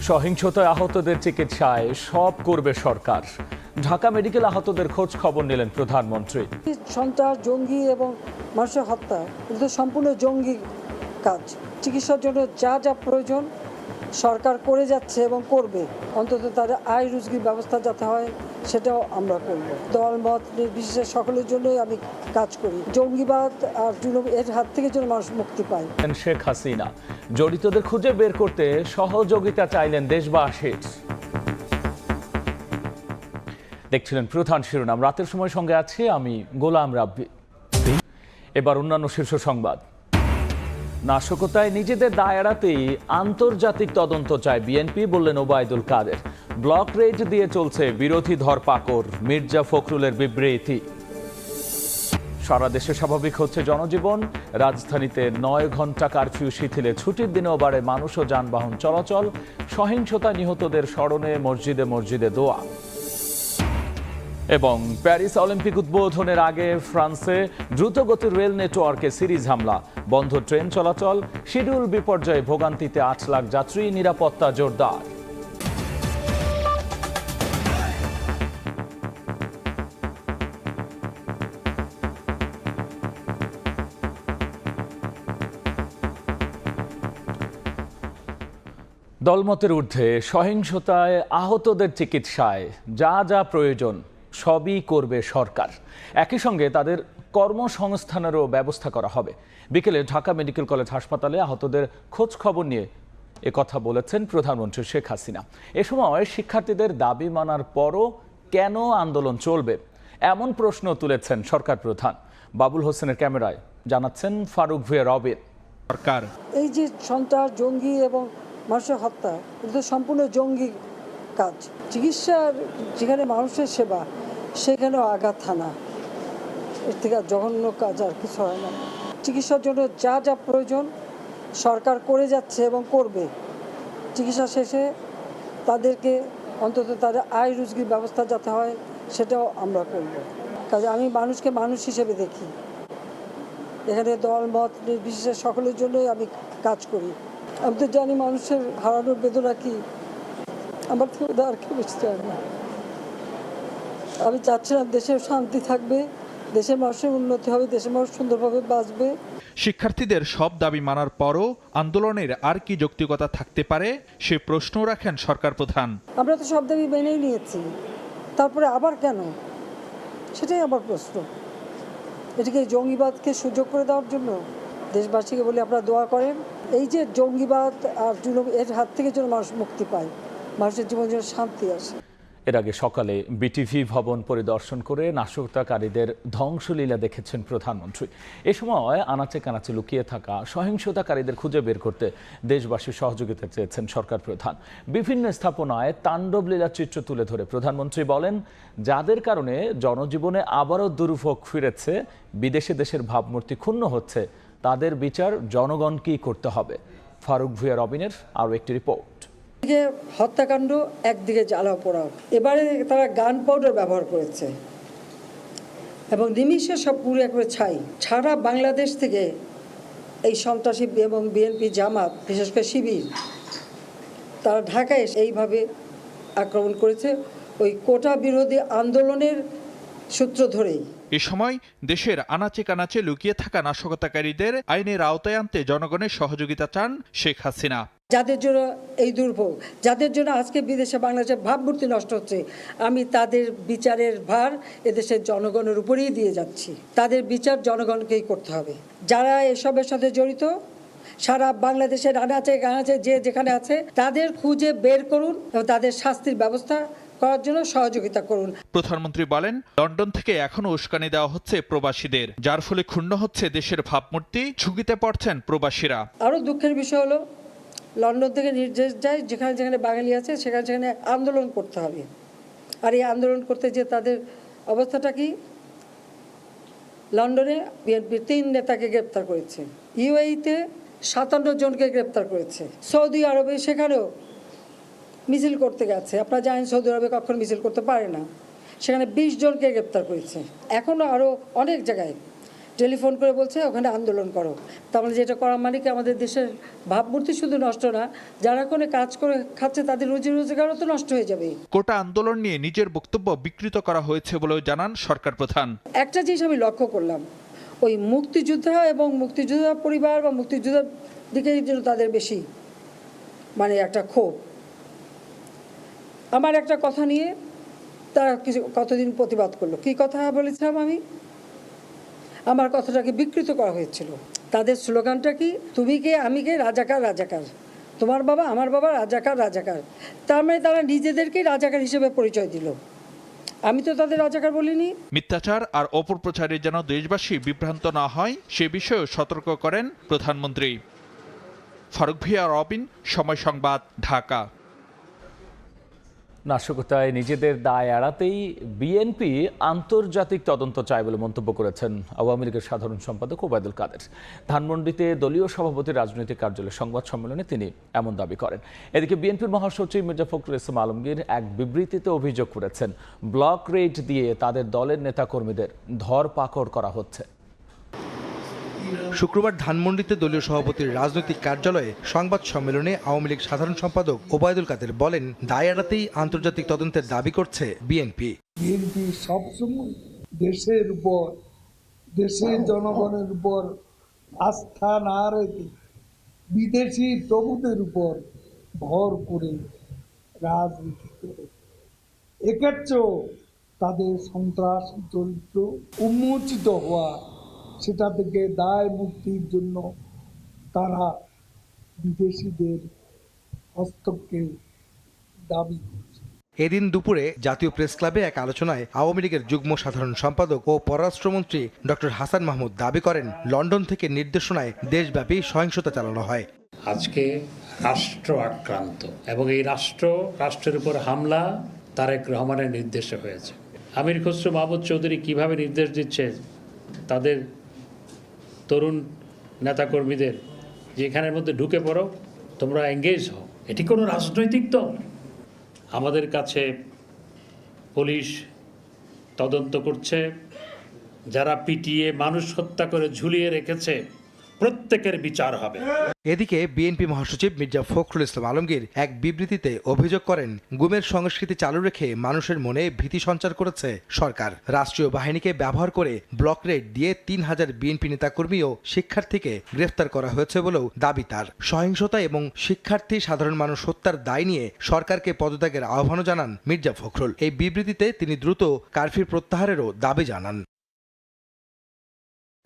সহিংসতায় আহতদের চিকিৎসায় সব করবে সরকার। ঢাকা মেডিকেল আহতদের খোঁজ খবর নিলেন প্রধানমন্ত্রী। সন্ত্রাস, জঙ্গি এবং মানুষের হত্যা কিন্তু সম্পূর্ণ জঙ্গি কাজ। চিকিৎসার জন্য যা যা প্রয়োজন সরকার করে যাচ্ছে এবং করবে। অন্তত তাদের আয় রুজির ব্যবস্থা যাতে হয় সেটাও আমরা করব। দল মত নির্বিশেষে সকলের জন্যই আমি কাজ করি। জঙ্গিবাদ আর এর হাত থেকে যেন মানুষ মুক্তি পায়। শেখ হাসিনা জড়িতদের খুঁজে বের করতে সহযোগিতা চাইলেন দেশবাসীর। দেখছিলেন প্রধান শিরোনাম। রাতের সময় সঙ্গে আছি আমি গোলাম রাব্বি। এবার অন্যান্য শীর্ষ সংবাদ। নাশকতায় নিজেদের দায় এড়াতেই আন্তর্জাতিক তদন্ত চায় বিএনপি, বললেন ওবায়দুল কাদের। ব্লক রেড দিয়ে চলছে বিরোধী ধরপাকড়, মির্জা ফখরুলের বিবৃতি। সারা দেশে স্বাভাবিক হচ্ছে জনজীবন। রাজধানীতে 9 ঘন্টা কারফিউ শিথিলে ছুটির দিনেও বাড়ে মানুষ ও যানবাহন চলাচল। সহিংসতায় নিহতদের স্মরণে মসজিদে মসজিদে দোয়া। এবং প্যারিস অলিম্পিক উদ্বোধনের আগে ফ্রান্সে দ্রুতগতির রেল নেটওয়ার্কে সিরিজ হামলা, বন্ধ ট্রেন চলাচল, শিডিউল বিপর্যয়ে ভোগান্তিতে 8 লাখ যাত্রী, নিরাপত্তা জোরদার। দলমতের ঊর্ধ্বে সহিংসতায় আহতদের চিকিৎসায় যা যা প্রয়োজন সবই করবে সরকার। একই সঙ্গে তাদের কর্মসংস্থানেরও ব্যবস্থা করা হবে। বিকেলে ঢাকা মেডিকেল কলেজ হাসপাতালে আহতদের খোঁজ খবর নিয়ে একথা বলেছেন প্রধানমন্ত্রী শেখ হাসিনা। এ সময় শিক্ষার্থীদের দাবি মানার পরও কেন আন্দোলন চলবে এমন প্রশ্ন তুলেছেন সরকার প্রধান। বাবুল হোসেনের ক্যামেরায় জানাচ্ছেন ফারুক ভুঁইয়া রবিন। সরকার এই যে সন্ত্রাস, জঙ্গি এবং মানুষের হত্যা কিন্তু সম্পূর্ণ জঙ্গি কাজ। চিকিৎসার যেখানে মানুষের সেবা সেখানেও আঘাত হানা, এর থেকে জঘন্য কাজ আর কিছু হয় না। চিকিৎসার জন্য যা যা প্রয়োজন সরকার করে যাচ্ছে এবং করবে। চিকিৎসা শেষে তাদেরকে অন্তত তাদের আয় রুজির ব্যবস্থা যাতে হয় সেটাও আমরা করব। কাজে আমি মানুষকে মানুষ হিসেবে দেখি। এখানে দল মত নির্বিশেষে সকলের জন্যই আমি কাজ করি। আমি তো জানি মানুষের হারানোর বেদনা কি, আমার থেকে আর কেউ বেশি চায় না। আমি চাচ্ছিলাম দেশের শান্তি থাকবে, দেশের মানুষের উন্নতি হবে, দেশের মানুষ সুন্দরভাবে বাঁচবে। শিক্ষার্থীদের সব দাবি মানার পরও আন্দোলনের আর কি যৌক্তিকতা থাকতে পারে সে প্রশ্ন রাখেন সরকার প্রধান। আমরা তো সব দাবি মেনেই নিয়েছি, তারপরে আবার কেন, সেটাই আমার প্রশ্ন। এটাকে জঙ্গিবাদকে সুযোগ করে দেওয়ার জন্য? দেশবাসীকে বলে আপনারা দোয়া করেন এই যে জঙ্গিবাদ আর এর হাত থেকে যেন মানুষ মুক্তি পায়, মানুষের জীবনে যেন শান্তি আসে। এর আগে সকালে বিটিভি ভবন পরিদর্শন করে নাশকতাকারীদের ধ্বংসলীলা দেখেছেন প্রধানমন্ত্রী। এ সময় আনাচে কানাচে লুকিয়ে থাকা সহিংসতাকারীদের খুঁজে বের করতে দেশবাসীর সহযোগিতা চেয়েছেন সরকার প্রধান। বিভিন্ন স্থাপনায় তাণ্ডব লীলার চিত্র তুলে ধরে প্রধানমন্ত্রী বলেন, যাদের কারণে জনজীবনে আবারও দুর্ভোগ ফিরেছে, বিদেশে দেশের ভাবমূর্তি ক্ষুণ্ণ হচ্ছে, তাদের বিচার জনগণকেই করতে হবে। ফারুক ভুঁইয়া রবিনের আরও একটি রিপোর্ট। একদিকে হত্যাকাণ্ড, একদিকে জ্বালাও পোড়াও। এবারে তারা গান পাউডার ব্যবহার করেছে এবং নিমিষে সব পুরো একবারে ছাই। সারা বাংলাদেশ থেকে এই সন্ত্রাসী এবং বিএনপি, জামাত, বিশেষ করে শিবির, তারা ঢাকায় এইভাবে আক্রমণ করেছে ওই কোটা বিরোধী আন্দোলনের সূত্র ধরেই। এ সময় দেশের আনাচে কানাচে লুকিয়ে থাকা নাশকতাকারীদের আইনের আওতায় আনতে জনগণের সহযোগিতা চান শেখ হাসিনা। যাদের জন্য এই দুর্ভোগ, যাদের জন্য আজকে বিদেশে বাংলাদেশের ভাবমূর্তি নষ্ট হচ্ছে, আমি তাদের বিচারের ভার এদেশের জনগণের উপরেই দিয়ে যাচ্ছি। তাদের বিচার জনগণকেই করতে হবে। যারা এসবের সাথে জড়িত সারা বাংলাদেশের আনাচে কানাচে যে যেখানে আছে তাদের খুঁজে বের করুন এবং তাদের শাস্তির ব্যবস্থা করার জন্য সহযোগিতা করুন। প্রধানমন্ত্রী বলেন, লন্ডন থেকে এখনো উস্কানি দেওয়া হচ্ছে প্রবাসীদের, যার ফলে ক্ষুণ্ণ হচ্ছে দেশের ভাবমূর্তি, ঝুঁকিতে পড়ছেন প্রবাসীরা। আরও দুঃখের বিষয় হলো লন্ডন থেকে নির্দেশ যায় যেখানে যেখানে বাঙালি আছে সেখানে সেখানে আন্দোলন করতে হবে। আর এই আন্দোলন করতে যে তাদের অবস্থাটা কি, লন্ডনে বিএনপির 3 নেতাকে গ্রেপ্তার করেছে, ইউএইতে 57 জনকে গ্রেপ্তার করেছে, সৌদি আরবে সেখানেও মিছিল করতে গেছে। আপনারা জানেন সৌদি আরবে কখনো মিছিল করতে পারে না, সেখানে 20 জনকে গ্রেপ্তার করেছে। এখনও আরও অনেক জায়গায় টেলিফোন করে বলছে ওখানে আন্দোলন করো। তাহলে যেটা করা মানে কি আমাদের দেশের ভাবমূর্তি শুধু নষ্ট না, যারা কোনো কাজ করে খাচ্ছে তাদের রুজি রোজগারও তো নষ্ট হয়ে যাবে। কোটা আন্দোলন নিয়ে নিজের বক্তব্য বিকৃত করা হয়েছে বলেও জানান সরকার প্রধান। একটা জিনিস আমি লক্ষ্য করলাম, ওই মুক্তিযোদ্ধা এবং মুক্তিযোদ্ধা পরিবার বা মুক্তিযোদ্ধার দিকে যেন তাদের বেশি মানে একটা ক্ষোভ। আমার একটা কথা নিয়ে তারা কিছু কতদিন প্রতিবাদ করলো, কি কথা বলেছিলাম আমি, আমার কথাটাকে বিকৃত করা হয়েছিল। তাদের স্লোগানটা কি, তুমি কে আমি কে, রাজাকার রাজাকার, তোমার বাবা আমার বাবা, রাজাকার রাজাকার। তার মানে তারা নিজেদেরকেই রাজাকার হিসেবে পরিচয় দিল। আমি তো তাদের রাজাকার বলিনি। মিথ্যাচার আর অপপ্রচারে যেন দেশবাসী বিভ্রান্ত না হয় সে বিষয়েও সতর্ক করেন প্রধানমন্ত্রী। ফারুক ভিয়া, রবিন, সময় সংবাদ, ঢাকা। নাশকতায় নিজেদের দায় এড়াতেই বিএনপি আন্তর্জাতিক তদন্ত চায় বলে মন্তব্য করেছেন আওয়ামী লীগের সাধারণ সম্পাদক ওবায়দুল কাদের। ধানমন্ডিতে দলীয় সভাপতির রাজনৈতিক কার্যালয়ের সংবাদ সম্মেলনে তিনি এমন দাবি করেন। এদিকে বিএনপির মহাসচিব মির্জা ফখরুল ইসলাম আলমগীর এক বিবৃতিতে অভিযোগ করেছেন, ব্লক রেড দিয়ে তাদের দলের নেতাকর্মীদের ধরপাকড় করা হচ্ছে। শুক্রবার ধানমন্ডিতে দলীয় সভাপতির রাজনৈতিক কার্যালয়ে সংবাদ সম্মেলনে আওয়ামী লীগ সাধারণ সম্পাদক ওবায়দুল কাদের বলেন, দায় এড়াতেই আন্তর্জাতিক তদন্তের দাবি করছে বিএনপি। বিএনপি সবসময় দেশের উপর, দেশের জনগণের উপর আস্থা না রেখে বিদেশি প্রভুদের উপর ভর করে রাজনীতি করে। এক্ষেত্রেও তাদের সন্ত্রাস চরিত্র উন্মোচিত হওয়া, সেটা থেকে দায় মুক্তির জন্য তারা বিদেশিদের হস্তক্ষেপ দাবি করছে। এদিন দুপুরে জাতীয় প্রেস ক্লাবে এক আলোচনায় আওয়ামী লীগের যুগ্ম সাধারণ সম্পাদক ও পররাষ্ট্রমন্ত্রী ডক্টর হাসান মাহমুদ দাবি করেন, লন্ডন থেকে নির্দেশনায় দেশব্যাপী সহিংসতা চালানো হয়। আজকে রাষ্ট্র আক্রান্ত এবং এই রাষ্ট্রের উপর হামলা তারেক রহমানের নির্দেশে হয়েছে। আমির খসরু মাহমুদ চৌধুরী কিভাবে নির্দেশ দিচ্ছে তাদের তরুণ নেতাকর্মীদের যে এখানের মধ্যে ঢুকে পড়ো, তোমরা এঙ্গেজ হও। এটি কোনো রাজনৈতিক দল? আমাদের কাছে পুলিশ তদন্ত করছে, যারা পিটিয়ে মানুষ হত্যা করে ঝুলিয়ে রেখেছে প্রত্যেকের বিচার হবে। এদিকে বিএনপি মহাসচিব মির্জা ফখরুল ইসলাম আলমগীর এক বিবৃতিতে অভিযোগ করেন, গুমের সংস্কৃতি চালু রেখে মানুষের মনে ভীতি সঞ্চার করেছে সরকার। রাষ্ট্রীয় বাহিনীকে ব্যবহার করে ব্লক রেড দিয়ে ৩,০০০ বিএনপি নেতাকর্মী ও শিক্ষার্থীকে গ্রেফতার করা হয়েছে বলেও দাবি তার। সহিংসতা এবং শিক্ষার্থী সাধারণ মানুষ হত্যার দায় নিয়ে সরকারকে পদত্যাগের আহ্বানও জানান মির্জা ফখরুল। এই বিবৃতিতে তিনি দ্রুত কারফিউ প্রত্যাহারেরও দাবি জানান।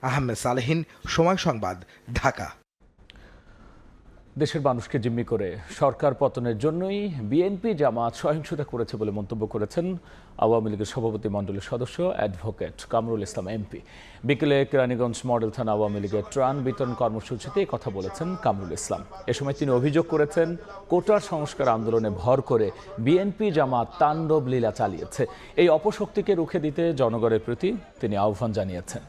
আহমেদ সালেহীন, সময় সংবাদ, ঢাকা। দেশের মানুষকে জিম্মি করে সরকার পতনের জন্যই বিএনপি জামাত সহিংসতা করেছে বলে মন্তব্য করেছেন আওয়ামী লীগের সভাপতি মণ্ডলীর সদস্য অ্যাডভোকেট কামরুল ইসলাম এমপি। বিকেলে কেরানীগঞ্জ মডেল থানা আওয়ামী লীগের ত্রাণ বিতরণ কর্মসূচিতে এই কথা বলেছেন কামরুল ইসলাম। এ সময় তিনি অভিযোগ করেছেন, কোটার সংস্কার আন্দোলনে ভর করে বিএনপি জামাত তাণ্ডব লীলা চালিয়েছে। এই অপশক্তিকে রুখে দিতে জনগণের প্রতি তিনি আহ্বান জানিয়েছেন।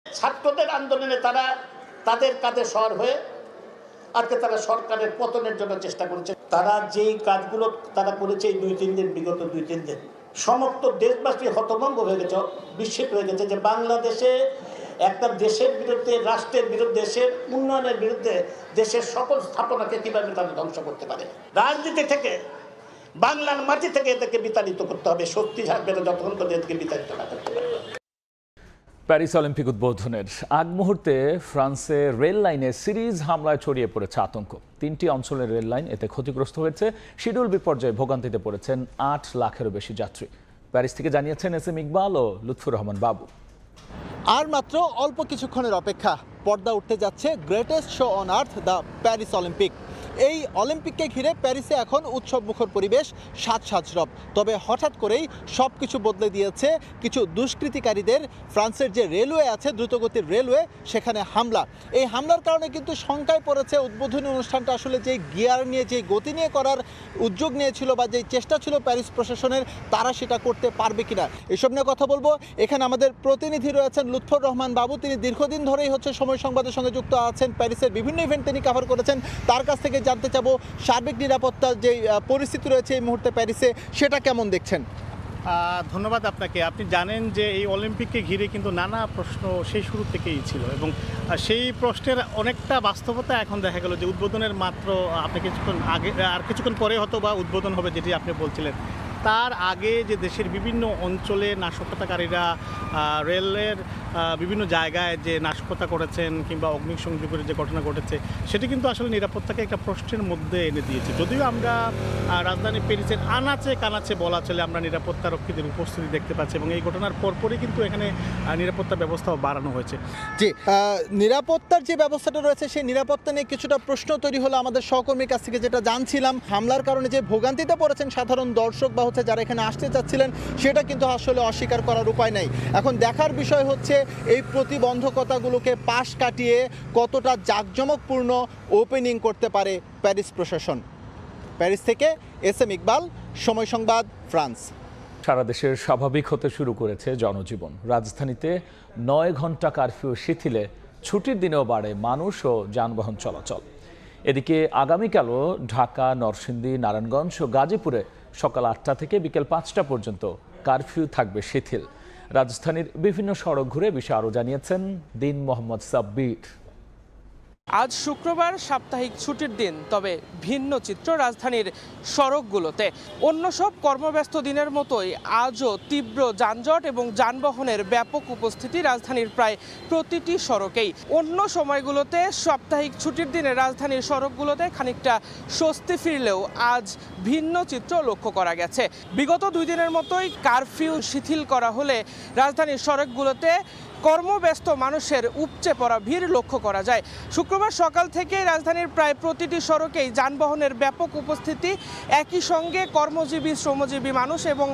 ছাত্রদের আন্দোলনে তারা তাদের কাঁধে সর হয়ে আজকে তারা সরকারের পতনের জন্য চেষ্টা করেছে। তারা যেই কাজগুলো তারা করেছে এই বিগত 2-3 দিন সমস্ত দেশবাসী হতভম্ব হয়ে গেছে, বিস্মিত হয়ে গেছে যে বাংলাদেশে একটা দেশের বিরুদ্ধে, রাষ্ট্রের বিরুদ্ধে, দেশের উন্নয়নের বিরুদ্ধে দেশের সকল স্থাপনাকে কিভাবে তারা ধ্বংস করতে পারে। রাজনীতি থেকে, বাংলার মাটি থেকে এদেরকে বিতাড়িত করতে হবে। শক্তি থাকবে না যতক্ষণ করে এদেরকে বিতাড়িত না করতে পারবে। প্যারিস অলিম্পিক উদ্বোধনের আগ মুহূর্তে ফ্রান্সে রেল লাইনে সিরিজ হামলায় ছড়িয়ে পড়েছে আতঙ্ক। 3টি অঞ্চলের রেল লাইন এতে ক্ষতিগ্রস্ত হয়েছে। শিডিউল বিপর্যয়ে ভোগান্তিতে পড়েছেন 8 লাখেরও বেশি যাত্রী। প্যারিস থেকে জানিয়েছেন এস এম ইকবাল ও লুৎফুর রহমান বাবু। আর মাত্র অল্প কিছুক্ষণের অপেক্ষা, পর্দা উঠতে যাচ্ছে greatest show on earth, the Paris Olympic. এই অলিম্পিককে ঘিরে প্যারিসে এখন উৎসবমুখর পরিবেশ, সাজরব। তবে হঠাৎ করেই সব কিছু বদলে দিয়েছে কিছু দুষ্কৃতিকারীদের। ফ্রান্সের যে রেলওয়ে আছে, দ্রুতগতির রেলওয়ে, সেখানে হামলা। এই হামলার কারণে কিন্তু শঙ্কায় পড়েছে উদ্বোধনী অনুষ্ঠানটা আসলে যে গিয়ার নিয়ে, যে গতি নিয়ে করার উদ্যোগ নিয়েছিল বা যে চেষ্টা ছিল প্যারিস প্রশাসনের, তারা সেটা করতে পারবে কিনা, এসব নিয়ে কথা বলবো। এখানে আমাদের প্রতিনিধি রয়েছেন লুৎফর রহমান বাবু। তিনি দীর্ঘদিন ধরেই সময় সংবাদের সঙ্গে যুক্ত আছেন, প্যারিসের বিভিন্ন ইভেন্ট তিনি কভার করেছেন। তার কাছ থেকে জানতে চাবো সার্বিক নিরাপত্তার যে পরিস্থিতি রয়েছে এই মুহূর্তে প্যারিসে, সেটা কেমন দেখছেন? ধন্যবাদ আপনাকে। আপনি জানেন যে এই অলিম্পিককে ঘিরে কিন্তু নানা প্রশ্ন সেই শুরু থেকেই ছিল, এবং সেই প্রশ্নের অনেকটা বাস্তবতা এখন দেখা গেল যে উদ্বোধনের মাত্র আপনি কিছুক্ষণ আগে, আর কিছুক্ষণ পরে হয়তো বা উদ্বোধন হবে যেটি আপনি বলছিলেন। তার আগে যে দেশের বিভিন্ন অঞ্চলে নাশকতাকারীরা রেলের বিভিন্ন জায়গায় যে নাশকতা করেছেন কিংবা অগ্নিসংযোগের যে ঘটনা ঘটেছে, সেটি কিন্তু আসলে নিরাপত্তাকে একটা প্রশ্নের মধ্যে এনে দিয়েছে। যদিও আমরা রাজধানী প্যারিসের আনাচে কানাচে বলা চলে আমরা নিরাপত্তা রক্ষীদের উপস্থিতি দেখতে পাচ্ছি, এবং এই ঘটনার পরপরই কিন্তু এখানে নিরাপত্তা ব্যবস্থাও বাড়ানো হয়েছে। জি, নিরাপত্তার যে ব্যবস্থাটা রয়েছে সেই নিরাপত্তা নিয়ে কিছুটা প্রশ্ন তৈরি হলো আমাদের সহকর্মীর কাছ থেকে, যেটা জানছিলাম হামলার কারণে যে ভোগান্তিতে পড়েছেন সাধারণ দর্শক বা যারা এখানে আসতে চাচ্ছিলেন, সেটা কিন্তু আসলে অস্বীকার করার উপায় নাই। এখন দেখার বিষয় হচ্ছে এই প্রতিবন্ধকতাগুলোকে পাশ কাটিয়ে কতটা জাঁকজমকপূর্ণ ওপেনিং করতে পারে প্যারিস প্রশাসন। প্যারিস থেকে SM ইকবাল, সময় সংবাদ, ফ্রান্স। সারা দেশের স্বাভাবিক হতে শুরু করেছে জনজীবন। রাজধানীতে 9 ঘন্টা কারফিউ শিথিলে ছুটির দিনেও বাড়ে মানুষ ও যানবাহন চলাচল। এদিকে আগামীকালও ঢাকা, নরসিংদী, নারায়ণগঞ্জ ও গাজীপুরে সকাল 8টা থেকে বিকেল 5টা পর্যন্ত কারফিউ থাকবে শিথিল। রাজধানীর বিভিন্ন সড়ক ঘুরে বিষয়ে আরও জানিয়েছেন দিন মোহাম্মদ সাব্বির। আজ শুক্রবার, সাপ্তাহিক ছুটির দিন, তবে ভিন্ন চিত্র রাজধানীর সড়কগুলোতে। অন্য সব কর্মব্যস্ত দিনের মতোই আজও তীব্র যানজট এবং যানবাহনের ব্যাপক উপস্থিতি রাজধানীর প্রায় প্রতিটি সড়কেই। অন্য সময়গুলোতে, সাপ্তাহিক ছুটির দিনে রাজধানীর সড়কগুলোতে খানিকটা স্বস্তি ফিরলেও আজ ভিন্ন চিত্র লক্ষ্য করা গেছে। বিগত 2 দিনের মতোই কারফিউ শিথিল করা হলে রাজধানীর সড়কগুলোতে কর্মব্যস্ত মানুষের উপচে পড়া ভিড় লক্ষ্য করা যায়। শুক্রবার সকাল থেকে রাজধানীর প্রায় প্রতিটি সড়কেই যানবাহনের ব্যাপক উপস্থিতি। একই সঙ্গে কর্মজীবী, শ্রমজীবী মানুষ এবং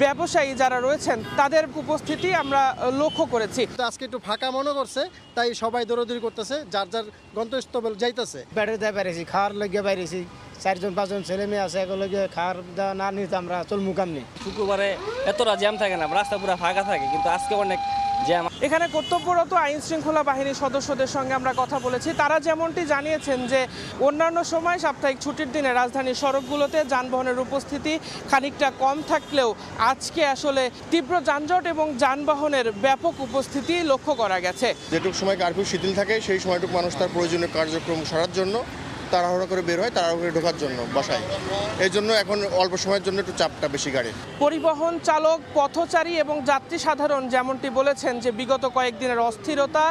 ব্যবসায়ী যারা রয়েছেন তাদের উপস্থিতি আমরা লক্ষ্য করেছি। আজকে একটু ফাঁকা মনে করছে, তাই সবাই দৌড়াদৌড়ি করতেছে, যার যার গন্তব্যস্থলে যাইতেছে। ব্যাটারি দেয় বাইরেছি, খাওয়ার লেগে বাইরেছি, 4-5 ছেলে মেয়ে আছে, এগুলো খাওয়ার না নিতে আমরা চলমু কামনি। শুক্রবারে এতটা জ্যাম থাকে না, রাস্তা পুরো ফাঁকা থাকে, কিন্তু আজকে অনেক জ্যাম। এখানে কর্তব্যরত আইন শৃঙ্খলা বাহিনীর সদস্যদের সঙ্গে আমরা কথা বলেছি। তারা যেমনটি জানিয়েছেন যে অন্যান্য সময় সাপ্তাহিক ছুটির দিনে রাজধানীর সড়কগুলোতে যানবাহনের উপস্থিতি খানিকটা কম থাকলেও আজকে আসলে তীব্র যানজট এবং যানবাহনের ব্যাপক উপস্থিতি লক্ষ্য করা গেছে। যেটুকু সময় কারফিউ শিথিল থাকে সেই সময়টুকু মানুষ তার প্রয়োজনীয় কার্যক্রম সারার জন্য তাড়াহুড়া করে বের হয়, তাড়াহুড়া করে ঢোকার জন্য বাসায়। এই জন্য এখন অল্প সময়ের জন্য একটু চাপটা বেশি গাড়ির। পরিবহন চালক, পথচারী এবং যাত্রী সাধারণ যেমনটি বলেছেন যে বিগত কয়েকদিনের অস্থিরতা,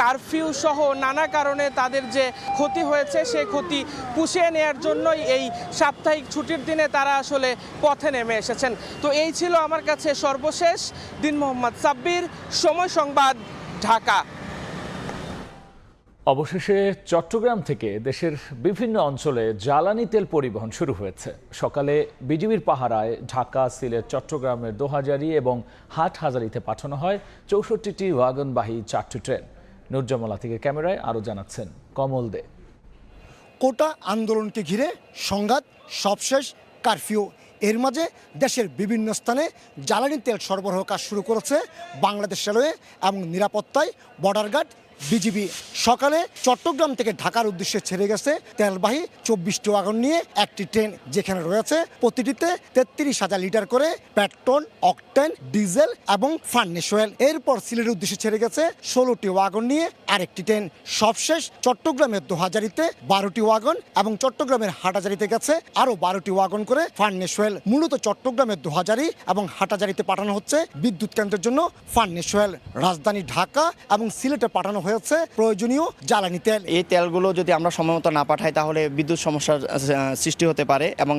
কারফিউ সহ নানা কারণে তাদের যে ক্ষতি হয়েছে সেই ক্ষতি পুষিয়ে নেওয়ার জন্যই এই সাপ্তাহিক ছুটির দিনে তারা আসলে পথে নেমে এসেছেন। তো এই ছিল আমার কাছে সর্বশেষ। দিন মোহাম্মদ সাব্বির, সময় সংবাদ, ঢাকা। অবশেষে চট্টগ্রাম থেকে দেশের বিভিন্ন অঞ্চলে জ্বালানি তেল পরিবহন শুরু হয়েছে। সকালে বিজিবির পাহারায় ঢাকা, সিলেট, চট্টগ্রামের দোহাজারী এবং হাটহাজারীতে পাঠানো হয় 64টি ওয়াগনবাহী 4টি ট্রেন। নুরজামালা থেকে ক্যামেরায় আরও জানাচ্ছেন কমল দে। কোটা আন্দোলনকে ঘিরে সংঘাত, সবশেষ কারফিউ। এর মাঝে দেশের বিভিন্ন স্থানে জ্বালানি তেল সরবরাহ কাজ শুরু করেছে বাংলাদেশ রেলওয়ে এবং নিরাপত্তায় বর্ডার গার্ড, বিজিবি। সকালে চট্টগ্রাম থেকে ঢাকার উদ্দেশ্যে ছেড়ে গেছে তেলবাহী 24টি ওয়াগন নিয়ে একটি ট্রেন, যেখানে রয়েছে প্রতিটিতে 33,000 লিটার করে পেট্রোল, অকটেন, ডিজেল এবং ফার্নেস অয়েল। এরপর সিলেটের উদ্দেশ্যে ছেড়ে গেছে 16টি ওয়াগন নিয়ে আরেকটি ট্রেন। সবশেষ চট্টগ্রামের দোহাজারীতে 12টি ওয়াগন এবং চট্টগ্রামের হাটহাজারীতে গেছে আরও 12টি ওয়াগন করে ফার্নেস অয়েল। মূলত চট্টগ্রামের দোহাজারী এবং হাটহাজারীতে পাঠানো হচ্ছে বিদ্যুৎ কেন্দ্রের জন্য ফার্নেস অয়েল। রাজধানী ঢাকা এবং সিলেটে পাঠানো হয়েছে প্রয়োজনীয় জ্বালানি তেল। এই তেলগুলো যদি আমরা সময়মতো না পাঠাই তাহলে বিদ্যুৎ সমস্যার সৃষ্টি হতে পারে এবং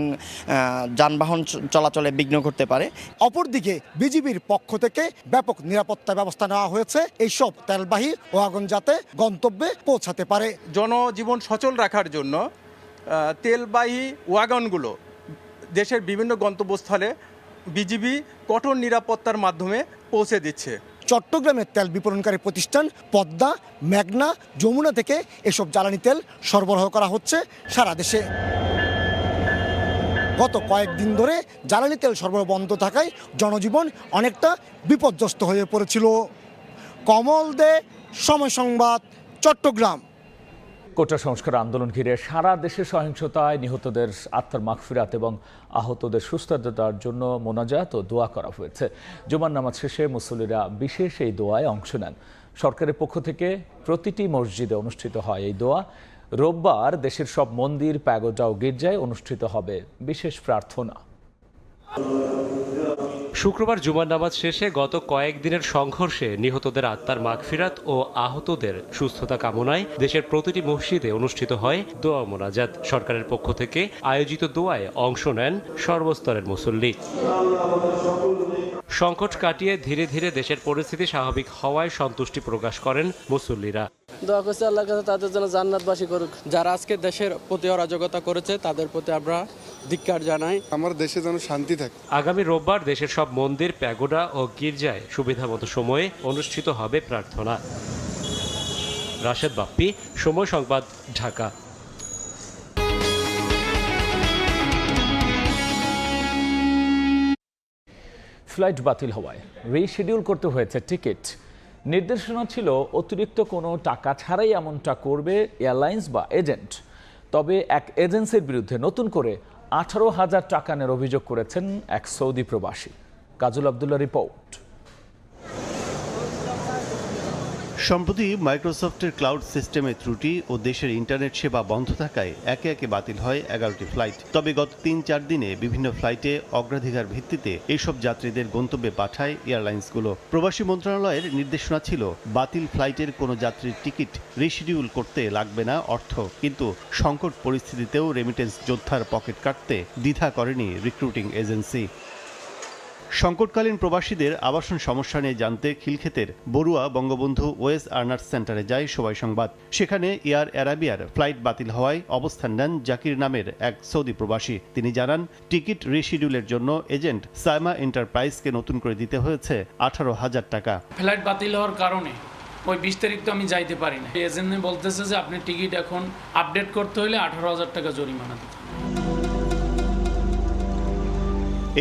যানবাহন চলাচলে বিঘ্ন ঘটতে পারে। অপরদিকে বিজিবির পক্ষ থেকে ব্যাপক নিরাপত্তা ব্যবস্থা নেওয়া হয়েছে এইসব তেলবাহী ওয়াগন যাতে গন্তব্যে পৌঁছাতে পারে। জনজীবন সচল রাখার জন্য তেলবাহী ওয়াগনগুলো দেশের বিভিন্ন গন্তব্যস্থলে বিজিবি কঠোর নিরাপত্তার মাধ্যমে পৌঁছে দিচ্ছে। চট্টগ্রামের তেল বিপণনকারী প্রতিষ্ঠান পদ্মা, মেঘনা, যমুনা থেকে এসব জ্বালানি তেল সরবরাহ করা হচ্ছে সারা দেশে। গত কয়েকদিন ধরে জ্বালানি তেল সরবরাহ বন্ধ থাকায় জনজীবন অনেকটা বিপর্যস্ত হয়ে পড়েছিল। কমল দে, সময় সংবাদ, চট্টগ্রাম। কোটা সংস্কার আন্দোলন ঘিরে সারা দেশে সহিংসতায় নিহতদের আত্মার মাগফিরাত এবং আহতদের সুস্থতার জন্য মোনাজাত ও দোয়া করা হয়েছে। জুমার নামাজ শেষে মুসল্লিরা বিশেষ এই দোয়ায় অংশ নেন। সরকারের পক্ষ থেকে প্রতিটি মসজিদে অনুষ্ঠিত হয় এই দোয়া। রোববার দেশের সব মন্দির, প্যাগোডা ও গির্জায় অনুষ্ঠিত হবে বিশেষ প্রার্থনা। শুক্রবার জুমার নামাজ শেষে গত কয়েকদিনের সংঘর্ষে নিহতদের আত্মার মাগফিরাত ও আহতদের সুস্থতা কামনায় দেশের প্রতিটি মসজিদে অনুষ্ঠিত হয় দোয়া মোনাজাত। সরকারের পক্ষ থেকে আয়োজিত দোয়ায় অংশ নেন সর্বস্তরের মুসল্লি। সংকট কাটিয়ে ধীরে ধীরে দেশের পরিস্থিতি স্বাভাবিক হওয়ায় সন্তুষ্টি প্রকাশ করেন মুসল্লিরা। দোয়া করছি আল্লাহর কাছে তাদের জন্য জান্নাতবাসী করুক। যারা আজকে দেশের প্রতি অরাজকতা করেছে তাদের প্রতি আমরা ধিক্কার জানাই। আমার দেশে যেন শান্তি থাকে। আগামী রোববার দেশের সব মন্দির, প্যাগোডা ও গির্জায় সুবিধামতো সময়ে অনুষ্ঠিত হবে প্রার্থনা। রাশেদ বাপ্পি, সময় সংবাদ, ঢাকা। ফ্লাইট বাতিল হওয়ায় রিশিডিউল করতে হয়েছে টিকিট। নির্দেশনা ছিল অতিরিক্ত কোনো টাকা ছাড়াই এমনটা করবে এয়ারলাইন্স বা এজেন্ট। তবে এক এজেন্সির বিরুদ্ধে নতুন করে 18,000 টাকা নেওয়ার অভিযোগ করেছেন এক সৌদি প্রবাসী। কাজল আব্দুল্লাহ রিপোর্ট। সম্প্রতি মাইক্রোসফটের ক্লাউড সিস্টেমে ত্রুটি ও দেশের ইন্টারনেট সেবা বন্ধ থাকায় একে একে বাতিল হয় 11টি ফ্লাইট। তবে গত 3-4 দিনে বিভিন্ন ফ্লাইটে অগ্রাধিকার ভিত্তিতে এইসব যাত্রীদের গন্তব্যে পাঠায় এয়ারলাইন্সগুলো। প্রবাসী মন্ত্রণালয়ের নির্দেশনা ছিল বাতিল ফ্লাইটের কোনো যাত্রীর টিকিট রিশিডিউল করতে লাগবে না অর্থ। কিন্তু সংকট পরিস্থিতিতেও রেমিটেন্স যোদ্ধার পকেট কাটতে দ্বিধা করেনি রিক্রুটিং এজেন্সি। সংকটকালীন প্রবাসীদের আবাসন সমস্যা নিয়ে জানতে খিলক্ষেতের বড়ুয়া বঙ্গবন্ধু ওয়েস আর্নার্স সেন্টারে যায় সময় সংবাদ। সেখানে এয়ার অ্যারাবিয়ার ফ্লাইট বাতিল হওয়ায় অবস্থান নেন জাকির নামের এক সৌদি প্রবাসী। তিনি জানান, টিকিট রিশিডিউলের জন্য এজেন্ট সাইমা এন্টারপ্রাইজকে নতুন করে দিতে হয়েছে 18,000 টাকা। ফ্লাইট বাতিল হওয়ার কারণে ওই 20 তারিখ তো আমি যাইতে পারি না। এজেন্ট বলতেছে যে আপনি টিকিট এখন আপডেট করতে হলে 18,000 টাকা জরিমানা দিতে।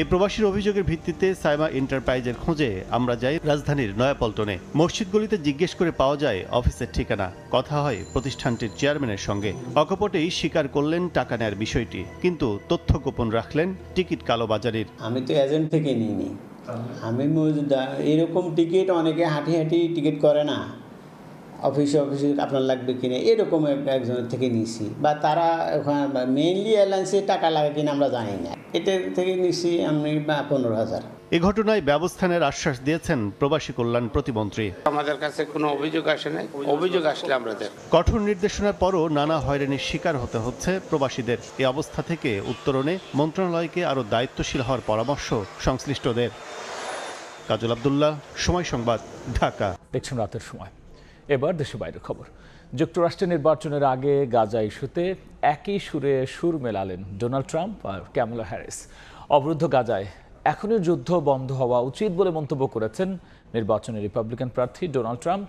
এই প্রবাসীর অভিযোগের ভিত্তিতে সাইমা এন্টারপ্রাইজের খোঁজে আমরা যাই রাজধানীর নয়াপল্টনে। মসজিদগুলিতে জিজ্ঞেস করে পাওয়া যায় অফিসের ঠিকানা। কথা হয় প্রতিষ্ঠানটির চেয়ারম্যানের সঙ্গে। অকপটেই স্বীকার করলেন টাকা নেয়ার বিষয়টি, কিন্তু তথ্য গোপন রাখলেন টিকিট কালোবাজারির। আমি তো এজেন্ট থেকে নিইনি, আমি এরকম টিকিট অনেকে হাঁটি হাঁটি টিকিট করে না, অফিসে আপনার লাগবে কিনা এরকম একজনের থেকে নিছি, বা তারা ওখানে মেইনলি এয়ারলাইন্সে টাকা লাগে কিনা আমরা জানি না, এটা থেকে নিছি আমি 15,000। এ ঘটনায় ব্যবস্থা নেওয়ার আশ্বাস দিয়েছেন প্রবাসী কল্যাণ প্রতিমন্ত্রী। আমাদের কাছে কোনো অভিযোগ আসে নাই, অভিযোগ আসলে আমরা দেব। কঠোর নির্দেশনার পরও নানা হয়রানির শিকার হতে হচ্ছে প্রবাসীদের। এই অবস্থা থেকে উত্তরণে মন্ত্রণালয়কে আরও দায়িত্বশীল হওয়ার পরামর্শ সংশ্লিষ্টদের। কাজল আব্দুল্লাহ, সময় সংবাদ, ঢাকা। দেখছেন রাতের সময়। এবার দেশের বাইরের খবর। যুক্তরাষ্ট্রের নির্বাচনের আগে গাজা ইস্যুতে একই সুরে সুর মেলালেন ডোনাল্ড ট্রাম্প আর ক্যামালা হ্যারিস। অবরুদ্ধ গাজায় এখনই যুদ্ধ বন্ধ হওয়া উচিত বলে মন্তব্য করেছেন নির্বাচনে রিপাবলিকান প্রার্থী ডোনাল্ড ট্রাম্প।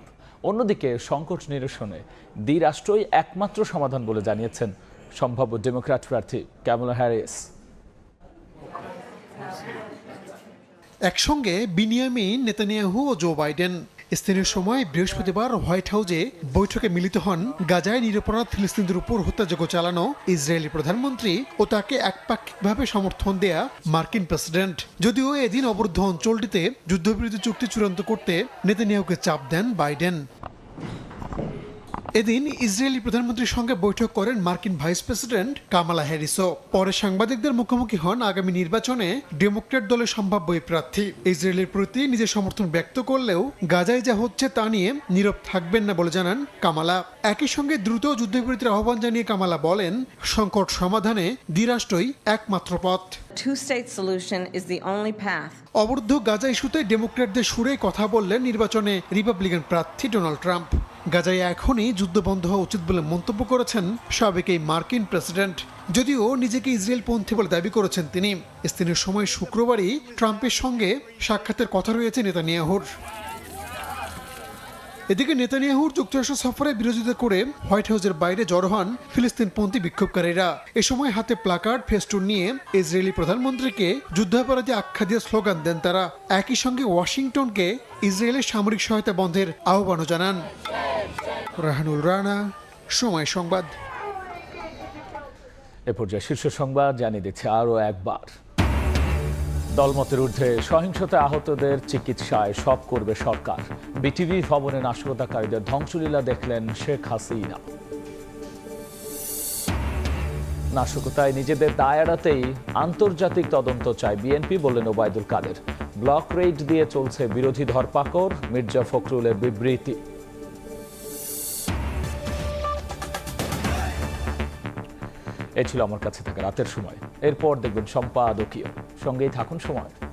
অন্যদিকে সংকট নিরসনে দ্বিরাষ্ট্রই একমাত্র সমাধান বলে জানিয়েছেন সম্ভাব্য ডেমোক্র্যাট প্রার্থী ক্যামালা হ্যারিস। একসঙ্গে বিনিয়ামিন নেতানিয়াহু ও জো বাইডেন স্থানীয় সময় বৃহস্পতিবার হোয়াইট হাউসে বৈঠকে মিলিত হন গাজায় নিরপরাধ ফিলিস্তিনিদের উপর হত্যাযজ্ঞ চালানো ইসরায়েলি প্রধানমন্ত্রী ও তাকে একপাক্ষিকভাবে সমর্থন দেয়া মার্কিন প্রেসিডেন্ট। যদিও এদিন অবরুদ্ধ অঞ্চলটিতে যুদ্ধবিরতি চুক্তি চূড়ান্ত করতে নেতানিয়াহুকে চাপ দেন বাইডেন। এদিন ইসরায়েলি প্রধানমন্ত্রীর সঙ্গে বৈঠক করেন মার্কিন ভাইস প্রেসিডেন্ট কামালা হ্যারিসও। পরে সাংবাদিকদের মুখোমুখি হন আগামী নির্বাচনে ডেমোক্র্যাট দলের সম্ভাব্য এই প্রার্থী। ইসরায়েলের প্রতি নিজের সমর্থন ব্যক্ত করলেও গাজায় যা হচ্ছে তা নিয়ে নীরব থাকবেন না বলে জানান কামালা। একই সঙ্গে দ্রুত যুদ্ধবিরতির আহ্বান জানিয়ে কামালা বলেন, সংকট সমাধানে দ্বিরাষ্ট্রই একমাত্র পথ। Two-state solution is the only path. অবরুদ্ধ গাজা ইস্যুতে ডেমোক্র্যাটদের সুরে কথা বললেন নির্বাচনে রিপাবলিকান প্রার্থী ডোনাল্ড ট্রাম্প। গাজায় এখনই যুদ্ধ বন্ধ হওয়া উচিত বলে মন্তব্য করেছেন সাবেক এই মার্কিন প্রেসিডেন্ট। যদিও নিজেকে ইসরায়েলপন্থী বলে দাবি করেছেন তিনি। স্থানীয় সময় শুক্রবারই ট্রাম্পের সঙ্গে সাক্ষাতের কথা রয়েছে নেতানিয়াহুর। এদিকে নেতানিয়াহুর যুক্তরাষ্ট্র সফরে বিরোধিতা করে হোয়াইট হাউসের বাইরে জড়ো হন ফিলিস্তিনপন্থী বিক্ষোভকারীরা। এ সময় হাতে প্লাকার্ড, ফেস্টুন নিয়ে ইসরায়েলি প্রধানমন্ত্রীকে যুদ্ধাপরাধী আখ্যা দিয়ে স্লোগান দেন তারা। একই সঙ্গে ওয়াশিংটনকে ইসরায়েলের সামরিক সহায়তা বন্ধের আহ্বানও জানান। রাহানুল রানা, সময় সংবাদ। এ পর্যায়ে শীর্ষ সংবাদ জানিয়ে দিচ্ছে আরও একবার। দলমতের ঊর্ধ্বে সহিংসতায় আহতদের চিকিৎসায় সব করবে সরকার। বিটিভি ভবনে নাশকতাকারীদের ধ্বংসলীলা দেখলেন শেখ হাসিনা। নাশকতায় নিজেদের দায় এড়াতেই আন্তর্জাতিক তদন্ত চায় বিএনপি, বললেন ওবায়দুল কাদের। ব্লক রেড দিয়ে চলছে বিরোধী ধরপাকড়, মির্জা ফখরুলের বিবৃতি। এ ছিল আমার কাছে থাকা রাতের সময়। এরপর দেখবেন সম্পাদকীয়। সঙ্গেই থাকুন সময়।